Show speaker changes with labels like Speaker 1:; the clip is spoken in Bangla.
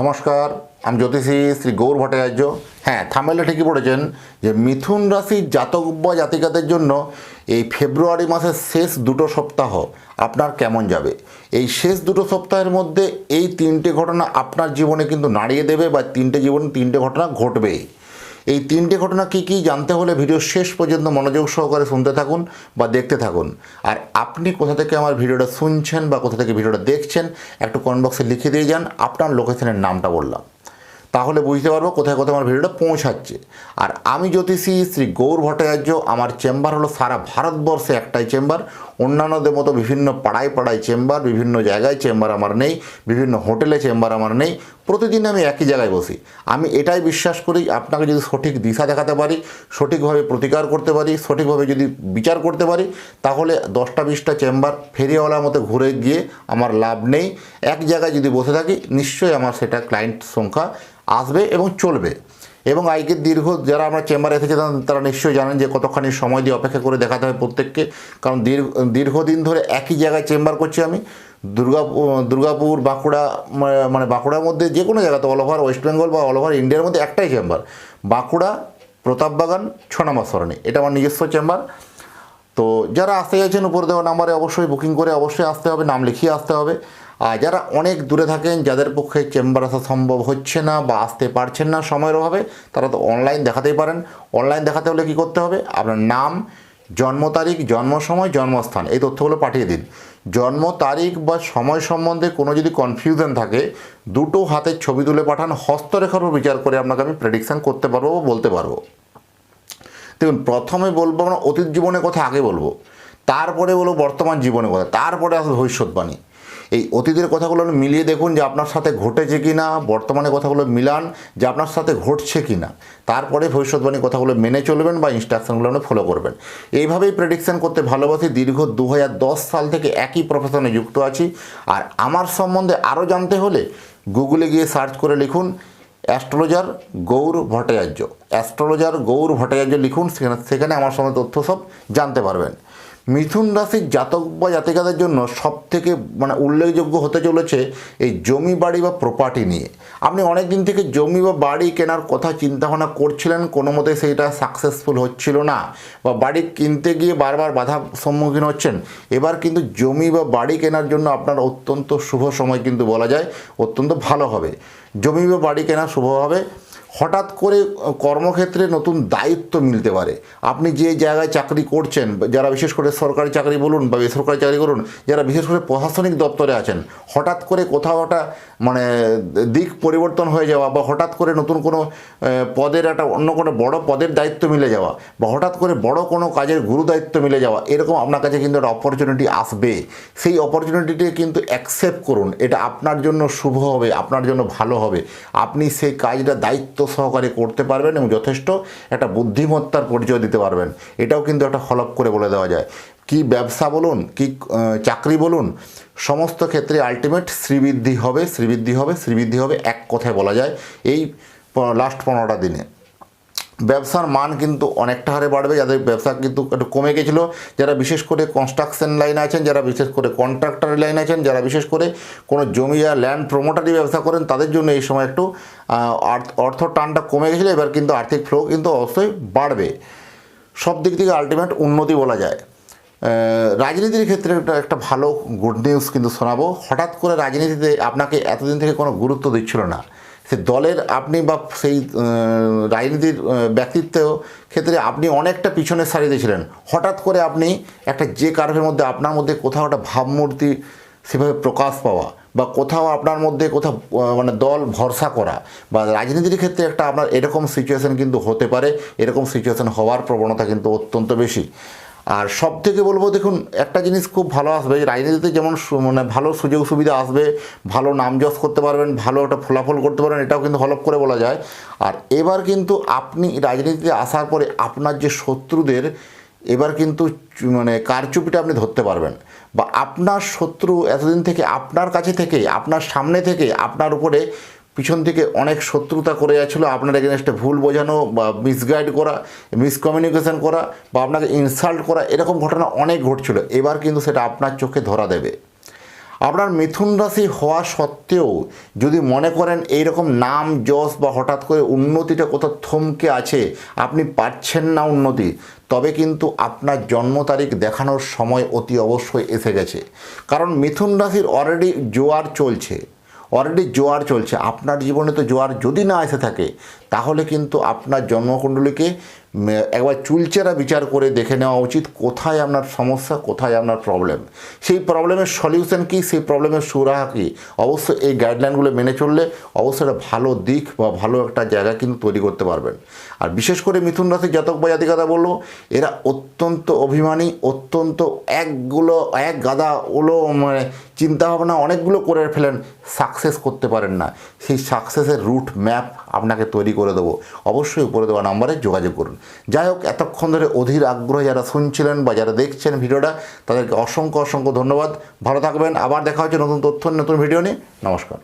Speaker 1: নমস্কার, আমি জ্যোতিষী শ্রী গৌর ভট্টাচার্য। হ্যাঁ, থাম্বনেলে ঠিকই পড়েছেন যে মিথুন রাশির জাতক বা জাতিকাদের জন্য এই ফেব্রুয়ারি মাসের শেষ দুটো সপ্তাহ আপনার কেমন যাবে। এই শেষ দুটো সপ্তাহের মধ্যে এই তিনটে ঘটনা আপনার জীবনে কিন্তু নাড়িয়ে দেবে বা তিনটে ঘটনা ঘটবে। এই তিনটে ঘটনা কী কী জানতে হলে ভিডিও শেষ পর্যন্ত মনোযোগ সহকারে শুনতে থাকুন বা দেখতে থাকুন। আর আপনি কোথা থেকে আমার ভিডিওটা শুনছেন বা কোথা থেকে ভিডিওটা দেখছেন একটু কমেন্ট বক্সে লিখে দিয়ে যান, আপনার লোকেশনের নামটা বললাম, তাহলে বুঝতে পারবো কোথায় কোথায় আমার ভিডিওটা পৌঁছাচ্ছে। আর আমি জ্যোতিষী শ্রী গৌর ভট্টাচার্য। আমার চেম্বার হলো সারা ভারতবর্ষে একটাই চেম্বার। অন্যান্যদের মতো বিভিন্ন পাড়ায় পাড়ায় চেম্বার, বিভিন্ন জায়গায় চেম্বার আমার নেই, বিভিন্ন হোটেলে চেম্বার আমার নেই। প্রতিদিন আমি একই জায়গায় বসি। আমি এটাই বিশ্বাস করি, আপনাকে যদি সঠিক দিশা দেখাতে পারি, সঠিকভাবে প্রতিকার করতে পারি, সঠিকভাবে যদি বিচার করতে পারি, তাহলে 10টা-20টা চেম্বার ফেরিওয়ালার মতো ঘুরে গিয়ে আমার লাভ নেই। এক জায়গায় যদি বসে থাকি নিশ্চয়ই আমার সেটা ক্লায়েন্ট সংখ্যা আসবে এবং চলবে। এবং আজকের যারা আমরা চেম্বারে এসেছে তারা নিশ্চয়ই জানেন যে কতখানি সময় দিয়ে অপেক্ষা করে দেখাতে হয় প্রত্যেককে। কারণ দীর্ঘদিন ধরে একই জায়গায় চেম্বার করছি আমি। দুর্গাপুর, বাঁকুড়া, মানে বাঁকুড়ার মধ্যে যে কোনো জায়গাতে অল ওভার ওয়েস্ট বেঙ্গল বা অল ওভার ইন্ডিয়ার মধ্যে একটাই চেম্বার, বাঁকুড়া প্রতাপবাগান 6 নম্বর সরণি। এটা আমার নিজস্ব চেম্বার। তো যারা আসতে চাইছেন উপরে দেওয়া নাম্বারে অবশ্যই বুকিং করে অবশ্যই আসতে হবে, নাম লিখিয়ে আসতে হবে। আর যারা অনেক দূরে থাকেন, যাদের পক্ষে চেম্বার আসা সম্ভব হচ্ছে না বা আসতে পারছেন না সময়ের অভাবে, তারা তো অনলাইন দেখাতেই পারেন। অনলাইন দেখাতে হলে কী করতে হবে, আপনার নাম, জন্ম তারিখ, জন্ম সময়, জন্মস্থান এই তথ্যগুলো পাঠিয়ে দিন। জন্ম তারিখ বা সময় সম্বন্ধে কোনো যদি কনফিউশন থাকে, দুটো হাতের ছবি তুলে পাঠান। হস্তরেখার উপর বিচার করে আপনাকে আমি প্রেডিকশান করতে পারবো বা বলতে পারবো। দেখুন, প্রথমে বলবো আমরা অতীত জীবনের কথা আগে বলবো, তারপরে বলবো বর্তমান জীবনের কথা, তারপরে আসবে ভবিষ্যৎবাণী। এই অতীতের কথাগুলো মিলিয়ে দেখুন যে আপনার সাথে ঘটেছে কি না, বর্তমানে কথাগুলো মিলান যে আপনার সাথে ঘটছে কি না, তারপরে ভবিষ্যৎবাণীর কথাগুলো মেনে চলবেন বা ইনস্ট্রাকশনগুলো ফলো করবেন। এইভাবেই প্রেডিকশান করতে ভালোবাসি। দীর্ঘ 2010 সাল থেকে একই প্রফেশনে যুক্ত আছি। আর আমার সম্বন্ধে আরও জানতে হলে গুগলে গিয়ে সার্চ করে লিখুন অ্যাস্ট্রোলজার গৌর ভট্টাচার্য। অ্যাস্ট্রোলজার গৌর ভট্টাচার্য লিখুন, সেখানে আমার সঙ্গে তথ্য সব জানতে পারবেন। মিথুন রাশির জাতক বা জাতিকাদের জন্য সবথেকে উল্লেখযোগ্য হতে চলেছে এই জমি বাড়ি বা প্রপার্টি নিয়ে। আপনি অনেক দিন থেকে জমি বা বাড়ি কেনার কথা চিন্তাভাবনা করছিলেন, কোনো মতে সেইটা সাকসেসফুল হচ্ছিল না, বা বাড়ি কিনতে গিয়ে বারবার বাধার সম্মুখীন হচ্ছেন। এবার কিন্তু জমি বা বাড়ি কেনার জন্য আপনার অত্যন্ত শুভ সময় কিন্তু বলা যায়, অত্যন্ত ভালো হবে। জমি বা বাড়ি কেনা শুভ হবে। হঠাৎ করে কর্মক্ষেত্রে নতুন দায়িত্ব মিলতে পারে। আপনি যে জায়গায় চাকরি করছেন, যারা বিশেষ করে সরকারি চাকরি বলুন বা বেসরকারি চাকরি করুন, যারা বিশেষ করে প্রশাসনিক দপ্তরে আছেন, হঠাৎ করে কোথাও একটা দিক পরিবর্তন হয়ে যাওয়া, বা হঠাৎ করে নতুন কোনো পদের অন্য কোনো বড় পদের দায়িত্ব মিলে যাওয়া, বা হঠাৎ করে বড় কোনো কাজের গুরু দায়িত্ব মিলে যাওয়া, এরকম আপনার কাছে কিন্তু একটা অপরচুনিটি আসবে। সেই অপরচুনিটিটি কিন্তু অ্যাকসেপ্ট করুন। এটা আপনার জন্য শুভ হবে, আপনার জন্য ভালো হবে। আপনি সেই কাজটা দায়িত্ব সহকারে করতে পারবেন এবং যথেষ্ট একটা বুদ্ধিমত্তার পরিচয় দিতে পারবেন। এটাও কিন্তু একটা হলপ করে বলে দেওয়া যায়। কি ব্যবসা বলুন, কি চাকরি বলুন, সমস্ত ক্ষেত্রে আলটিমেট শ্রীবৃদ্ধি হবে, শ্রীবৃদ্ধি হবে, শ্রীবৃদ্ধি হবে, এক কথায় বলা যায়। এই লাস্ট 15টা দিনে ব্যবসার মান কিন্তু অনেকটা হারে বাড়বে। যাদের ব্যবসা কিন্তু একটু কমে গেছিলো, যারা বিশেষ করে কনস্ট্রাকশন লাইনে আছেন, যারা বিশেষ করে কন্ট্রাক্টর লাইনে আছেন, যারা বিশেষ করে কোনো জমি আর ল্যান্ড প্রমোটারি ব্যবসা করেন, তাদের জন্য এই সময় একটু অর্থ টানটা কমে গেছিলো। এবার কিন্তু আর্থিক ফ্লো কিন্তু অবশ্যই বাড়বে। সব দিক থেকে আলটিমেট উন্নতি বলা যায়। রাজনীতির ক্ষেত্রে একটা ভালো গুড নিউজ কিন্তু শোনাবো। হঠাৎ করে রাজনীতিতে আপনাকে এতদিন থেকে কোনো গুরুত্ব দিচ্ছিল না, সে দলের আপনি বা সেই রাজনীতির ব্যক্তিত্ব ক্ষেত্রে আপনি অনেকটা পিছনের সারিতে ছিলেন। হঠাৎ করে আপনি একটা যে কার্ভের মধ্যে আপনার মধ্যে কোথাও একটা ভাবমূর্তি সেভাবে প্রকাশ পাওয়া, বা কোথাও আপনার মধ্যে কোথাও দল ভরসা করা, বা রাজনীতির ক্ষেত্রে একটা আপনার এরকম সিচুয়েশান কিন্তু হতে পারে। এরকম সিচুয়েশান হওয়ার প্রবণতা কিন্তু অত্যন্ত বেশি। আর সব থেকে বলবো, দেখুন একটা জিনিস খুব ভালো আসবে, রাজনীতিতে যেমন ভালো সুযোগ সুবিধা আসবে, ভালো নামযশ করতে পারবেন, ভালো একটা ফলাফল করতে পারবেন, এটাও কিন্তু হলপ করে বলা যায়। আর এবার কিন্তু আপনি রাজনীতিতে আসার পরে আপনার যে শত্রুদের এবার কিন্তু কারচুপিটা আপনি ধরতে পারবেন, বা আপনার শত্রু এতদিন থেকে আপনার কাছে থেকে, আপনার সামনে থেকে আপনার উপরে পিছন থেকে অনেক শত্রুতা করে যাচ্ছিলো, আপনার এগেনস্টে ভুল বোঝানো বা মিসগাইড করা, মিসকমিউনিকেশন করা, বা আপনাকে ইনসাল্ট করা, এরকম ঘটনা অনেক ঘটছিল। এবার কিন্তু সেটা আপনার চোখে ধরা দেবে। আপনার মিথুন রাশি হওয়া সত্ত্বেও যদি মনে করেন এইরকম নাম যশ বা হঠাৎ করে উন্নতিটা কোথাও থমকে আছে, আপনি পাচ্ছেন না উন্নতি, তবে কিন্তু আপনার জন্ম তারিখ দেখানোর সময় অতি অবশ্যই এসে গেছে। কারণ মিথুন রাশির অলরেডি জোয়ার চলছে। আপনার জীবনে তো জোয়ার যদি না এসে থাকে, তাহলে কিন্তু আপনার জন্মকুণ্ডলীকে একবার চুলচেরা বিচার করে দেখে নেওয়া উচিত কোথায় আপনার সমস্যা, কোথায় আপনার প্রবলেম, সেই প্রবলেমের সলিউশন কী, সেই প্রবলেমের সুরাহা কী। অবশ্যই এই গাইডলাইনগুলো মেনে চললে অবশ্যই একটা ভালো দিক বা ভালো একটা জায়গা কিন্তু তৈরি করতে পারবেন। আর বিশেষ করে মিথুন রাশির জাতক বা জাতিকারা বলবো, এরা অত্যন্ত অভিমানী, অত্যন্ত এক গাদাগুলো মানে চিন্তাভাবনা অনেকগুলো করে ফেলেন, সাকসেস করতে পারেন না। সেই সাকসেসের রুট ম্যাপ আপনাকে তৈরি করে দেবো। অবশ্যই উপরে দেওয়া নাম্বারে যোগাযোগ করুন। যাই হোক, এতক্ষণ ধরে অধীর আগ্রহে যারা শুনছিলেন বা যারা দেখছেন ভিডিওটা, তাদেরকে অসংখ্য ধন্যবাদ। ভালো থাকবেন। আবার দেখা হচ্ছে নতুন তথ্য নতুন ভিডিও নিয়ে। নমস্কার।